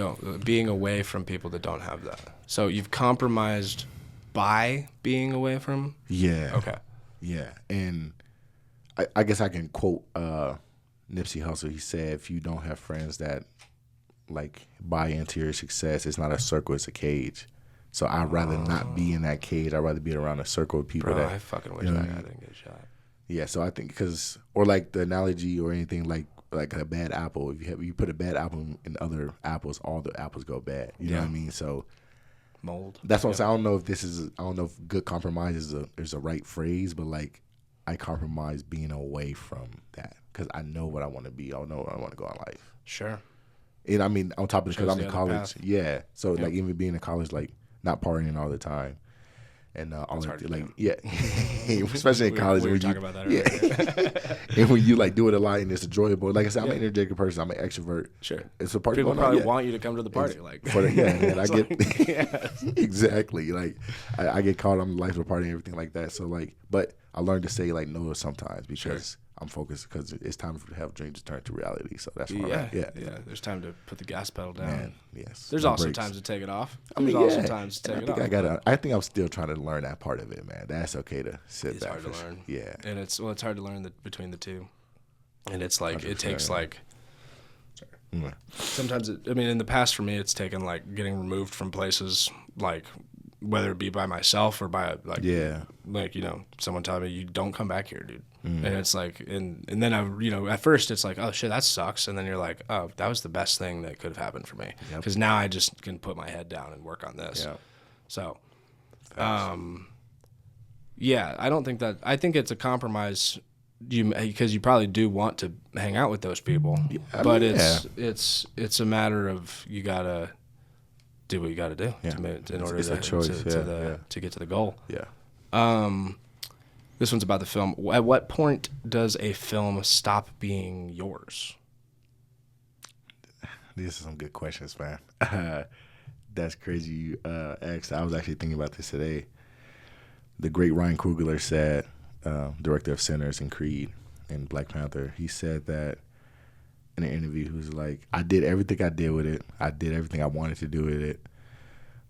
Being away from people that don't have that. So you've compromised by being away from? Yeah. Okay. Yeah. And I guess I can quote Nipsey Hussle. He said, if you don't have friends that like buy into your success, it's not a circle, it's a cage. So I'd rather not be in that cage. I'd rather be around a circle of people that I fucking wish you know that what I guy mean? didn't get shot. Yeah, so I think or like the analogy or anything like a bad apple. If you put a bad apple in other apples, all the apples go bad. You know what I mean? So Mold. that's what I'm saying. I don't know if good compromise is a right phrase, but like I compromise being away from that because I know what I want to be. I know where I want to go in life. Sure. And I mean, on top of it, because I'm in the college. path. Yeah. So like even being in college, like not partying all the time. And all hard to like do. yeah, especially in college. We were when talking about that earlier. and when you like do it a lot and it's enjoyable. Like I said, I'm an energetic person. I'm an extrovert. Sure. It's a party. People going on, probably yeah. want you to come to the party. Like, And I get like, exactly like I get caught on the life of the party and everything like that. So like, but I learned to say like no sometimes because I'm focused because it's time to have dreams turn to reality. So that's where I'm at. yeah. There's time to put the gas pedal down. Man, yes. There's No also breaks. times to take it off. I mean, There's also yeah. times to And take it off. I think I'm still trying to learn that part of it, man. That's okay to sit It's back. hard to learn. Yeah. And it's hard to learn between the two. And it's like, it 100%. takes like, Mm. sometimes, in the past for me, it's taken like getting removed from places, like whether it be by myself or by like, like, someone telling me, you don't come back here, dude. And it's like, and then at first it's like, oh shit, that sucks. And then you're like, oh, that was the best thing that could have happened for me. Because now I just can put my head down and work on this. Yep. So, yeah, I think it's a compromise because you probably do want to hang out with those people, but it's a matter of you gotta do what you gotta do in order to get to the goal. Yeah. This one's about the film. At what point does a film stop being yours? These are some good questions, man. That's crazy you asked. I was actually thinking about this today. The great Ryan Coogler said, director of Sinners and Creed and Black Panther, he said that in an interview, he was like, I did everything I did with it. I did everything I wanted to do with it.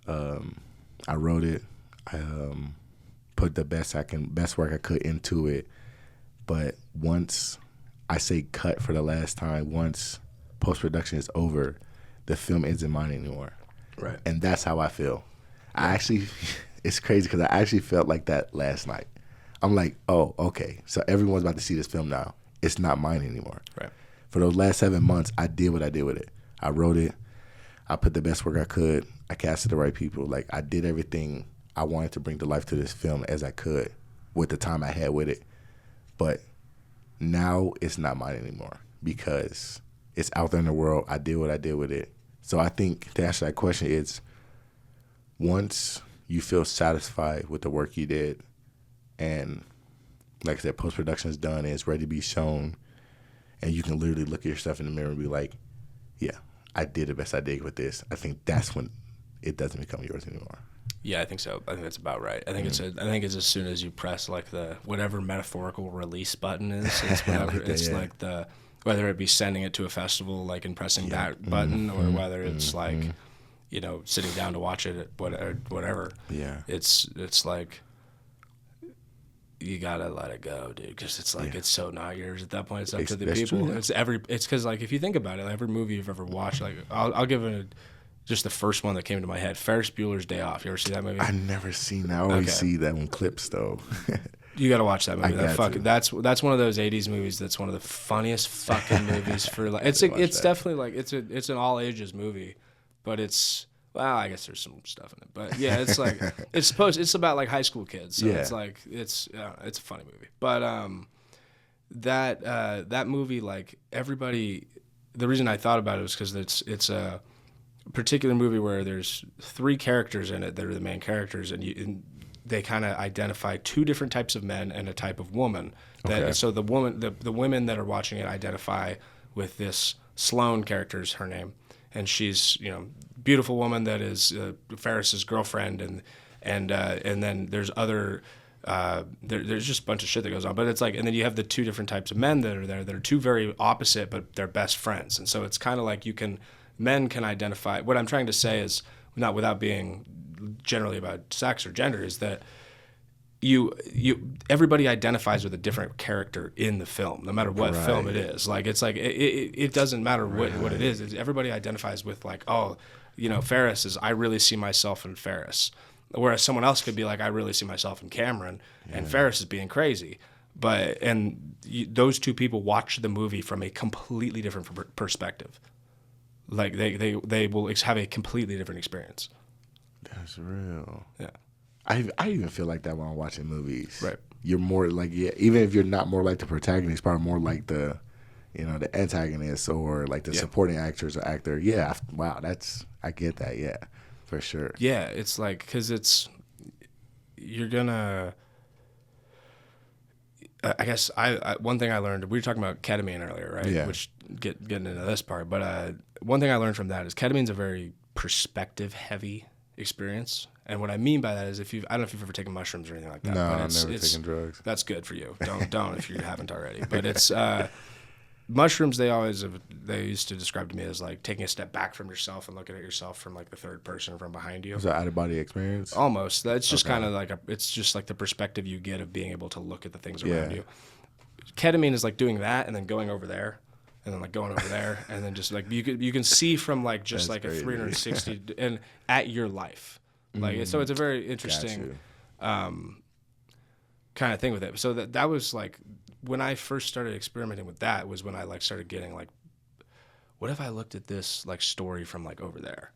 I wrote it. I put the best work I could into it. But once I say cut for the last time, once post-production is over, the film isn't mine anymore. Right. And that's how I feel. It's crazy because I actually felt like that last night. I'm like, oh, okay. So everyone's about to see this film now. It's not mine anymore. Right. For those last 7 months, I did what I did with it. I wrote it. I put the best work I could. I casted the right people. Like, I did everything I wanted to bring to life to this film as I could with the time I had with it. But now it's not mine anymore because it's out there in the world. I did what I did with it. So I think to answer that question, it's once you feel satisfied with the work you did and, like I said, post-production is done and it's ready to be shown, and you can literally look at yourself in the mirror and be like, yeah, I did the best I did with this. I think that's when it doesn't become yours anymore. Yeah, I think so. I think that's about right. I think it's as soon as you press like the whatever metaphorical release button is. It's whatever. Like the whether it be sending it to a festival, like and pressing that button, or whether it's like sitting down to watch it at whatever. Yeah, it's like you gotta let it go, dude, because it's like it's so not yours at that point. It's up to the people. True, yeah. It's because like if you think about it, every movie you've ever watched, like I'll give it just the first one that came to my head, Ferris Bueller's Day Off. You ever see that movie? I've never seen that. I always see that in clips, though. You got to watch that movie. That's one of those 80s movies that's one of the funniest fucking movies for like it's definitely like it's an all ages movie, but I guess there's some stuff in it. But yeah, it's like it's about like high school kids. So it's like it's a funny movie. But that movie, like everybody, the reason I thought about it was cuz it's a particular movie where there's 3 characters in it that are the main characters, and they kind of identify 2 different types of men and a type of woman. So the women that are watching it identify with this Sloane character's her name, and she's beautiful woman that is Ferris's girlfriend, and then there's other there's just a bunch of shit that goes on. But it's like, and then you have the two different types of men that are there that are two very opposite, but they're best friends. And so it's kind of like men can identify. What I'm trying to say is, not without being generally about sex or gender, is that everybody identifies with a different character in the film, no matter what film it is. Like it's like it doesn't matter what it is. Everybody identifies with like, oh, Ferris is, I really see myself in Ferris, whereas someone else could be like, I really see myself in Cameron, and Ferris is being crazy. But those two people watch the movie from a completely different perspective. Like they will have a completely different experience. That's real. Yeah. I even feel like that when I'm watching movies. Right. You're more like, even if you're not more like the protagonist, probably more like the antagonist or like the supporting actors or actor. Yeah. Wow. I get that. Yeah, for sure. Yeah. It's like, cause you're gonna, I guess one thing I learned, we were talking about ketamine earlier, right? Yeah. Which getting into this part, but one thing I learned from that is ketamine's a very perspective heavy experience. And what I mean by that is, I don't know if you've ever taken mushrooms or anything like that. No, but I've never taken drugs. That's good for you. Don't if you haven't already. But it's mushrooms. They used to describe to me as like taking a step back from yourself and looking at yourself from like the third person from behind you. Is that out of body experience? Almost. That's just kind of like it's just like the perspective you get of being able to look at the things around you. Ketamine is like doing that and then going over there. And then like going over there, and then just like you can see from like just like crazy. A 360 and at your life. Like so, it's a very interesting kind of thing with it. So that was like when I first started experimenting with that was when I like started getting like, what if I looked at this like story from like over there?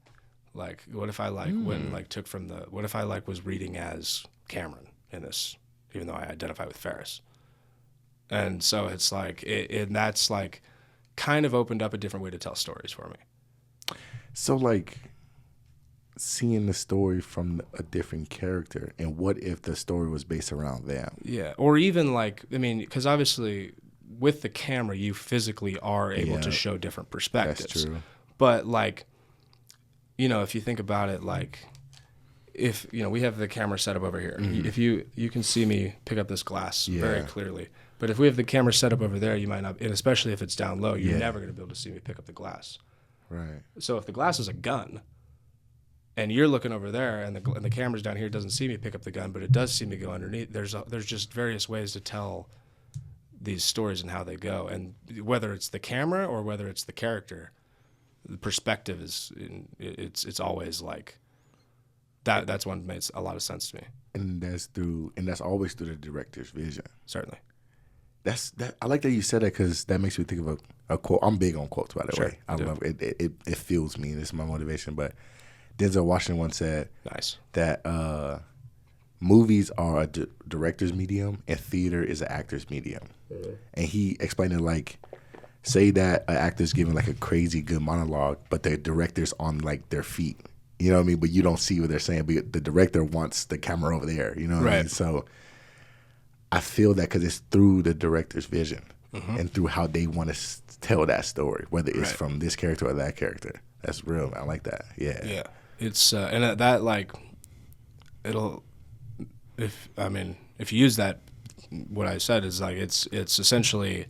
Like what if I like went like took from what if I like was reading as Cameron in this, even though I identify with Ferris. And so it's like and that's like kind of opened up a different way to tell stories for me. So like seeing the story from a different character, and what if the story was based around them? Yeah, or even like, I mean, because obviously with the camera you physically are able to show different perspectives. That's true. But like, if you think about it, like if we have the camera set up over here, if you can see me pick up this glass very clearly. But if we have the camera set up over there, you might not, and especially if it's down low, you're never going to be able to see me pick up the glass. Right. So if the glass is a gun, and you're looking over there, and the camera's down here, it doesn't see me pick up the gun, but it does see me go underneath. There's just various ways to tell these stories and how they go, and whether it's the camera or whether it's the character, the perspective it's always like that. That's one that makes a lot of sense to me. And that's always through the director's vision. Certainly. I like that you said that, because that makes me think of a quote. I'm big on quotes, by the way. I love it. It fuels me. This is my motivation. But Denzel Washington once said that movies are a director's medium and theater is an actor's medium. Mm-hmm. And he explained it like, say that an actor's giving like a crazy good monologue, but the director's on like their feet. You know what I mean? But you don't see what they're saying. But the director wants the camera over there. You know what I mean? So I feel that because it's through the director's vision and through how they want to tell that story, whether it's from this character or that character. That's real. I like that. Yeah. Yeah. It's and that like it'll if you use that, what I said is like it's essentially,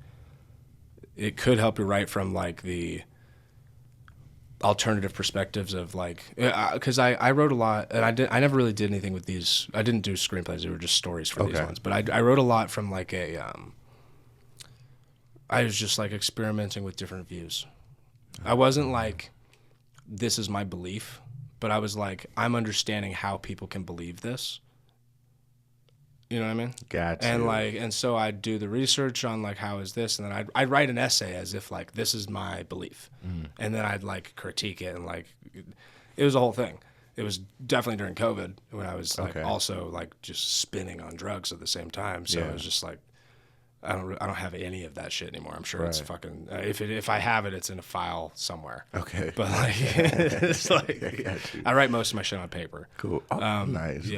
it could help you write from like the alternative perspectives of like, because I wrote a lot, and I never really did anything with these. I didn't do screenplays; they were just stories for these ones. But I wrote a lot from like I was just like experimenting with different views. I wasn't like, this is my belief, but I was like, I'm understanding how people can believe this. You know what I mean? Gotcha. And so I'd do the research on like, how is this? And then I'd write an essay as if like, this is my belief. And then I'd like critique it, and like, it was a whole thing. It was definitely during COVID when I was like also like just spinning on drugs at the same time. So it was just like, I don't have any of that shit anymore. I'm sure it's fucking, if I have it, it's in a file somewhere. Okay. But like, it's like, I write most of my shit on paper. Cool. Oh, nice.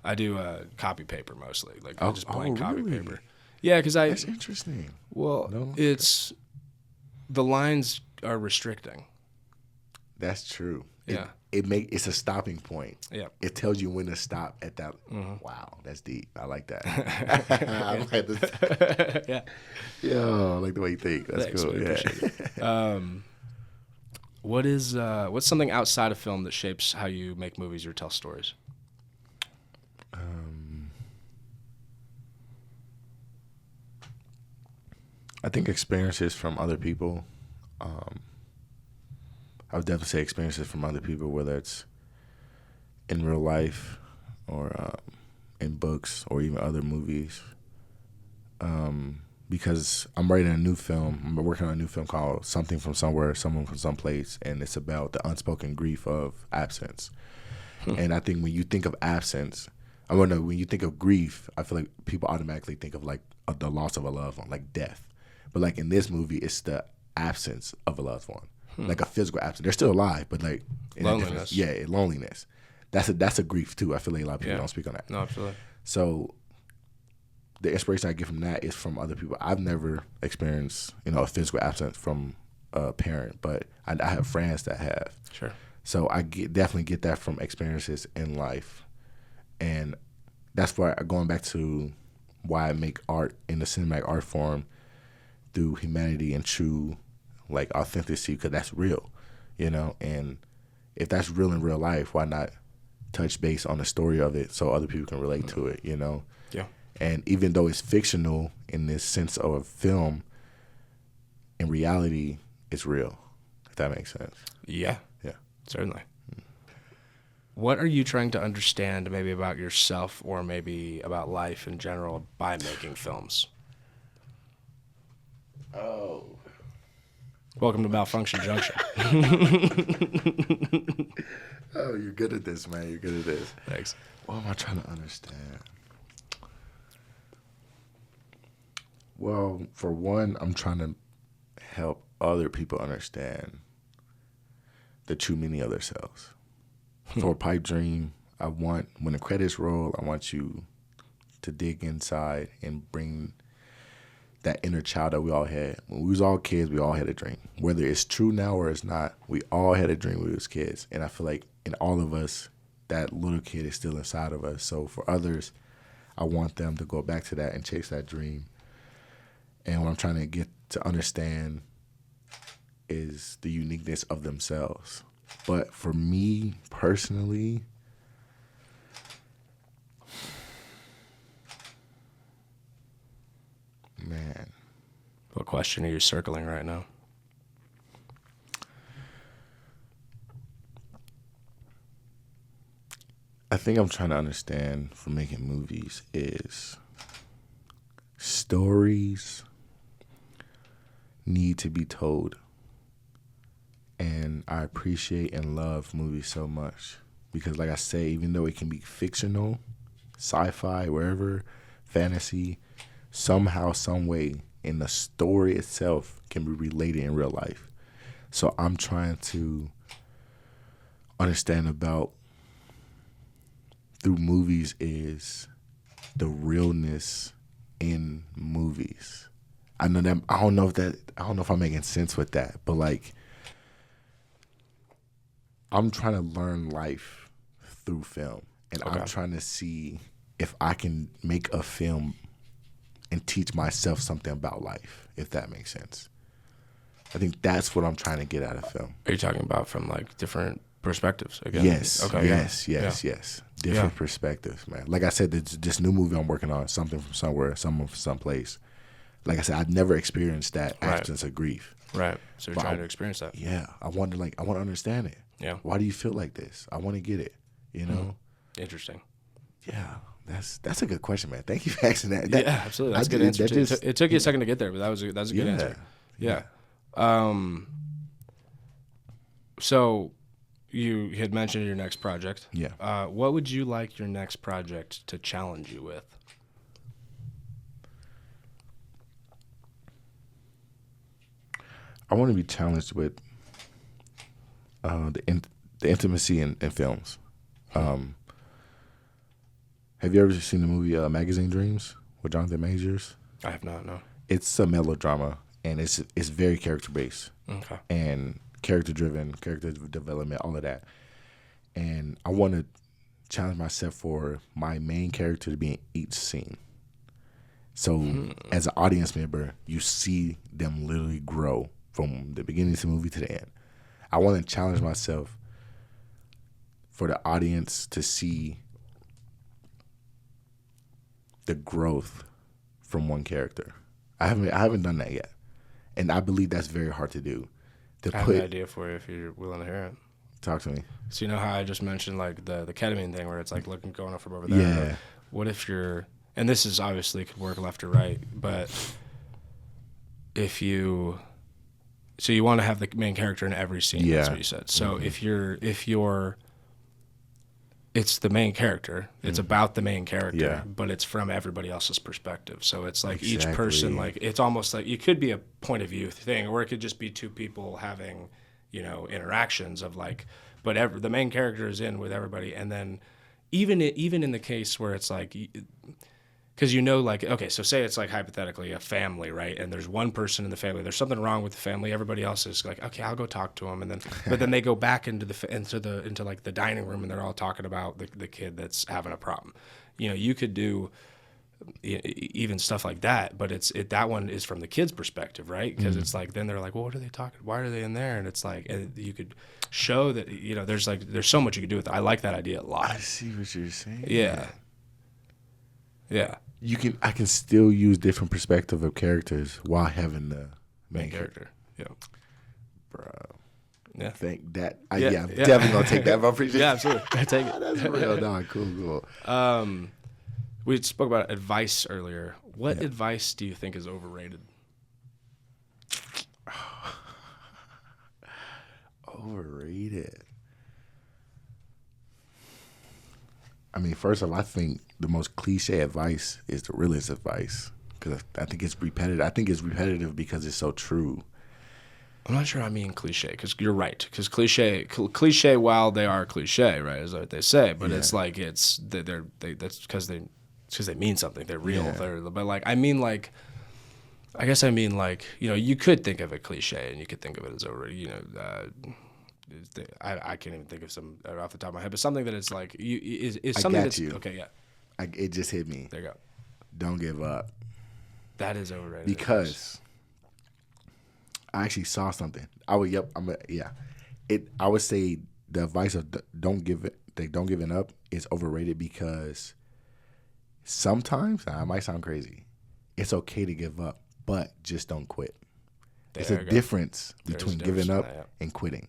I do copy paper mostly, like just blank copy paper. Yeah, because that's interesting. Well, it's the lines are restricting. That's true. Yeah. It's a stopping point. Yeah. It tells you when to stop at that. Wow, that's deep. I like that. I like this. Yeah. Yo, I like the way you think. That's Thanks, cool. man, Yeah. appreciate it. What's something outside of film that shapes how you make movies or tell stories? I think experiences from other people. I would definitely say experiences from other people, whether it's in real life or in books or even other movies. Because I'm writing a new film. I'm working on a new film called Something from Somewhere, Someone from Someplace, and it's about the unspoken grief of absence. And I think when you think of absence, when you think of grief, I feel like people automatically think of like the loss of a loved one, like death. But like in this movie, it's the absence of a loved one, like a physical absence. They're still alive, but like Loneliness. Loneliness. That's a grief too. I feel like a lot of people don't speak on that. No, absolutely. So the inspiration I get from that is from other people. I've never experienced, a physical absence from a parent, but I have friends that have. Sure. So I definitely get that from experiences in life, and that's why going back to why I make art in the cinematic art form through humanity and true, like authenticity, because that's real, And if that's real in real life, why not touch base on the story of it so other people can relate to it, Yeah. And even though it's fictional in this sense of a film, in reality, it's real, if that makes sense. Yeah. Yeah. Certainly. What are you trying to understand maybe about yourself or maybe about life in general by making films? Oh. Welcome to Malfunction Junction. Oh, you're good at this, man. You're good at this. Thanks. What am I trying to understand? Well, for one, I'm trying to help other people understand the true meaning of themselves. For PipeDream, when the credits roll, I want you to dig inside and bring that inner child that we all had. When we was all kids, we all had a dream. Whether it's true now or it's not, we all had a dream when we was kids. And I feel like in all of us, that little kid is still inside of us. So for others, I want them to go back to that and chase that dream. And what I'm trying to get to understand is the uniqueness of themselves. But for me personally, man. What question are you circling right now? I think I'm trying to understand from making movies is stories need to be told. And I appreciate and love movies so much because, like I say, even though it can be fictional, sci-fi, wherever, fantasy, somehow, some way, in the story itself can be related in real life. So I'm trying to understand about through movies is the realness in movies. I know that I don't know if I'm making sense with that, but like I'm trying to learn life through film, and Okay. I'm trying to see if I can make a film and teach myself something about life, if that makes sense. I think that's what I'm trying to get out of film. Are you talking about from like different perspectives again? Yes, Okay. yes. Different perspectives, man. Like I said, this new movie I'm working on, Something from Somewhere, Someone from Someplace. Like I said, I'd never experienced that absence of grief. Right. So you're trying to experience that. Yeah, I want to understand it. Yeah. Why do you feel like this? I want to get it. Interesting. Yeah, that's a good question, man. Thank you for asking that. Yeah, absolutely. That's a good answer too. It took you a second to get there, but that was a good answer. Yeah. So you had mentioned your next project. Yeah. What would you like your next project to challenge you with? I want to be challenged with the intimacy in films. Have you ever seen the movie Magazine Dreams with Jonathan Majors? I have not, no. It's a melodrama, and it's very character based. Okay. And character development, all of that. And I want to challenge myself for my main character to be in each scene. So as an audience member, you see them literally grow from the beginning of the movie to the end. I want to challenge myself for the audience to see the growth from one character. I haven't done that yet, and I believe that's very hard to do. I have an idea for you if you're willing to hear it. Talk to me. So you know how I just mentioned like the ketamine thing where it's like going up from over there. Yeah. What if you're, and this is obviously could work left or right, but if you, so you want to have the main character in every scene. Yeah. That's what you said. So if you're, it's the main character. It's about the main character, but it's from everybody else's perspective. So it's like each person, like it's almost like it could be a point of view thing, or it could just be two people having, interactions of like, but the main character is in with everybody, and then even in the case where it's like, because like, okay, so say it's like hypothetically a family, right? And there's one person in the family, there's something wrong with the family. Everybody else is like, okay, I'll go talk to him, and then but then they go back into like the dining room, and they're all talking about the kid that's having a problem. You could do even stuff like that, but that one is from the kid's perspective, right? Because it's like then they're like, well, what are they talking? Why are they in there? And it's like, and you could show that there's so much you could do with it. I like that idea a lot. I see what you're saying. Yeah. I can still use different perspective of characters while having the main character. Yeah. Bro. Yeah. Think that. I'm definitely going to take that. I appreciate Yeah, absolutely. I take it. That's real. No, cool. We spoke about advice earlier. What advice do you think is overrated? Overrated. I mean, first of all, I think the most cliche advice is the realest advice because I think it's repetitive. I think it's repetitive because it's so true. I'm not sure I mean cliche because you're right. Because cliche, while they are cliche, right, is what they say. But it's like that's because they mean something. They're real. Yeah. But like I guess I mean like you could think of a cliche and you could think of it as overrated. I can't even think of some off the top of my head, but something that it's like is something that's okay. Yeah, it just hit me. There you go. Don't give up. That is overrated because I actually saw something. I would say the advice of don't giving up is overrated because sometimes I might sound crazy. It's okay to give up, but just don't quit. There's a difference between giving up and quitting.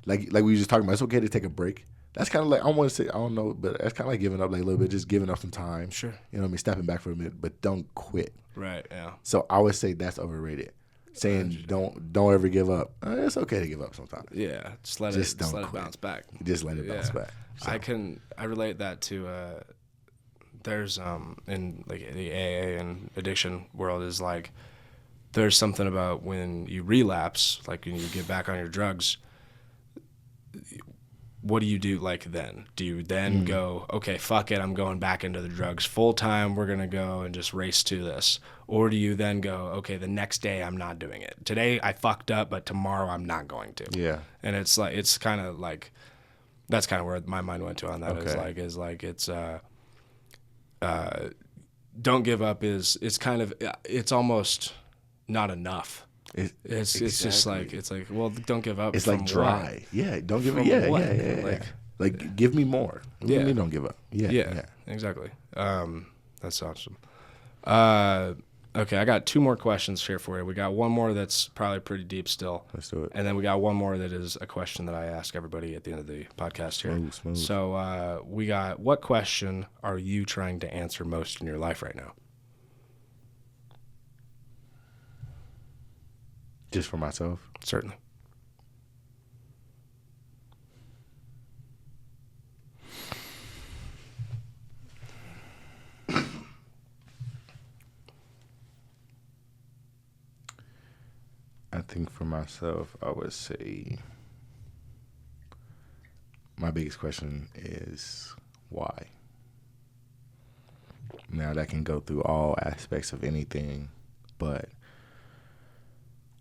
Like we were just talking about, it's okay to take a break. That's kind of like, I don't want to say, I don't know, but that's kind of like giving up like a little bit, just giving up some time. Sure. You know what I mean? Stepping back for a minute, but don't quit. Right, yeah. So I would say that's overrated. Saying don't ever give up. It's okay to give up sometimes. Yeah, just let it bounce back. Just let it bounce back. So. I relate that to there's in like the AA and addiction world is like there's something about when you relapse, like when you get back on your drugs. What do you do like then? Do you then go, okay, fuck it, I'm going back into the drugs full time, we're going to go and just race to this? Or do you then go, okay, the next day I'm not doing it. Today I fucked up, but tomorrow I'm not going to. Yeah. And it's like, it's kind of like, that's kind of where my mind went to on that. Okay. Is like it's don't give up it's kind of, it's almost not enough. It's just like it's like, well, don't give up. It's like dry. What? Yeah, don't give up. Yeah. Like give me more. Yeah, you don't give up. Yeah, exactly. That's awesome. Okay, I got two more questions here for you. We got one more that's probably pretty deep still. Let's do it. And then we got one more that is a question that I ask everybody at the end of the podcast here. Smooth. So we got, what question are you trying to answer most in your life right now? Just for myself? Certainly. I think for myself, I would say my biggest question is why? Now, that can go through all aspects of anything, but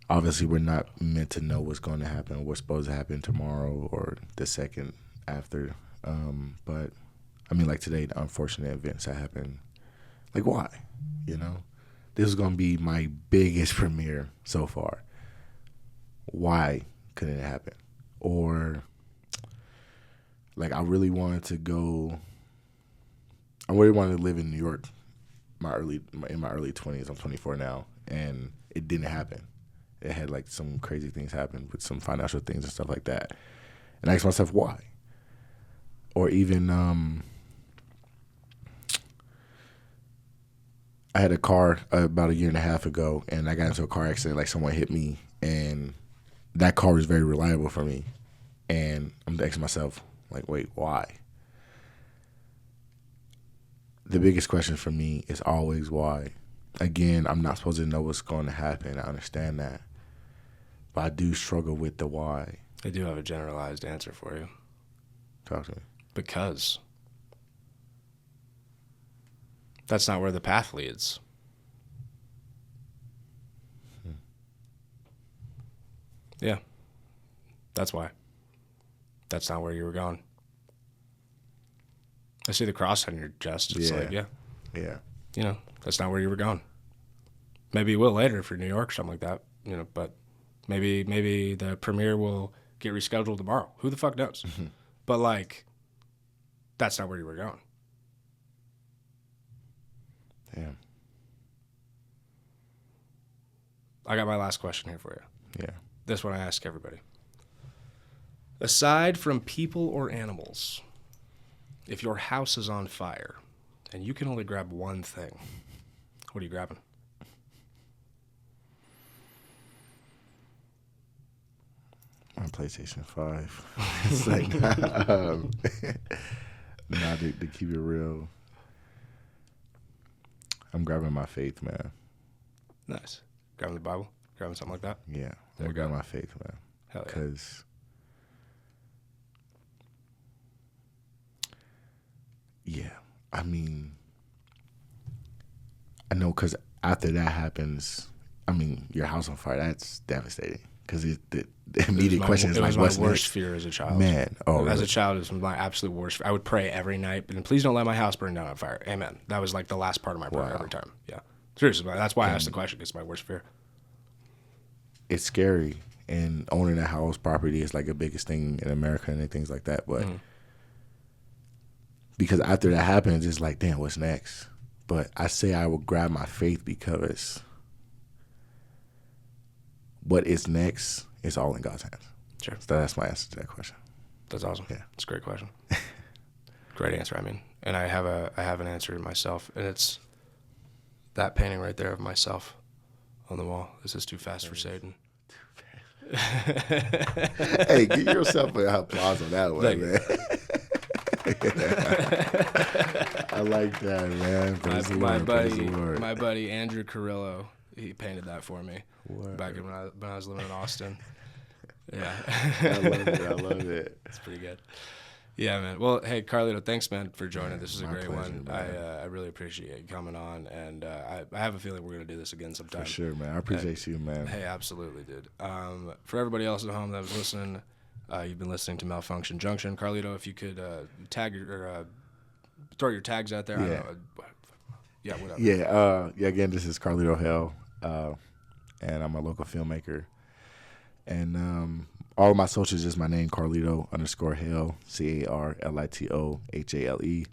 obviously we're not meant to know what's going to happen, what's supposed to happen tomorrow or the second after. But I mean, like today, the unfortunate events that happened, like why? You know, this is going to be my biggest premiere so far. Why couldn't it happen? Or like I really wanted to live in New York in my early 20s. I'm 24 now, and it didn't happen. It had like some crazy things happen with some financial things and stuff like that. And I asked myself why. Or even I had a car about a year and a half ago, and I got into a car accident. Like someone hit me, and that car was very reliable for me. And I'm asking myself, like, wait, why? The biggest question for me is always why. Again, I'm not supposed to know what's going to happen. I understand that. But I do struggle with the why. I do have a generalized answer for you. Talk to me. Because that's not where the path leads. Yeah. That's why. That's not where you were going. I see the cross on your chest. It's like, yeah. Yeah. You know, that's not where you were going. Maybe you will later if you're in New York or something like that. You know, but maybe the premiere will get rescheduled tomorrow. Who the fuck knows? But like, that's not where you were going. Damn. I got my last question here for you. Yeah. This one I ask everybody. Aside from people or animals, if your house is on fire and you can only grab one thing, what are you grabbing? My PlayStation 5. It's like, to keep it real, I'm grabbing my faith, man. Nice. Grabbing the Bible? Grabbing something like that? Yeah. I'm grabbing my faith, man. Hell yeah. Because, yeah, I mean, I know because after that happens, I mean, your house on fire, that's devastating. Because the immediate question is like, what's my worst next? fear as a child. Man. Oh, as really? a child, it was my absolute worst fear. I would pray every night, and please don't let my house burn down on fire. Amen. That was like the last part of my prayer every time. Yeah. Seriously, that's why I asked the question, because it's my worst fear. It's scary. And owning a house property is like the biggest thing in America and things like that. But because after that happens, it's like, damn, what's next? But I say I will grab my faith because what is next is all in God's hands. Sure. So that's my answer to that question. That's awesome. Yeah. It's a great question. Great answer, I mean. And I have an answer myself, and it's that painting right there of myself on the wall. This is too fast for Satan. Hey, give yourself an applause on that one, man. I like that, man. My buddy Andrew Carrillo, he painted that for me back when I was living in Austin. Yeah. I love it. It's pretty good. Yeah, man. Well, hey, Carlito, thanks, man, for joining. Man, this is a great pleasure, one. I really appreciate you coming on, and I have a feeling we're going to do this again sometime. For sure, man. I appreciate you, man. Hey, absolutely, dude. For everybody else at home that was listening, you've been listening to Malfunction Junction. Carlito, if you could throw your tags out there. Yeah. Whatever. Yeah, again, this is Carlito Hale, and I'm a local filmmaker. And all of my socials is my name, Carlito _Hale, CARLITOHALE.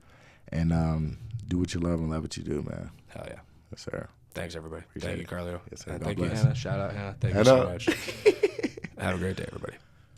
And do what you love and love what you do, man. Hell yeah. Yes, sir. Thanks, everybody. Appreciate Thank you, Carlito. Yes, sir. And God thank bless. you, Hannah. Shout out, Hannah. Thank you Hannah. so much. Have a great day, everybody.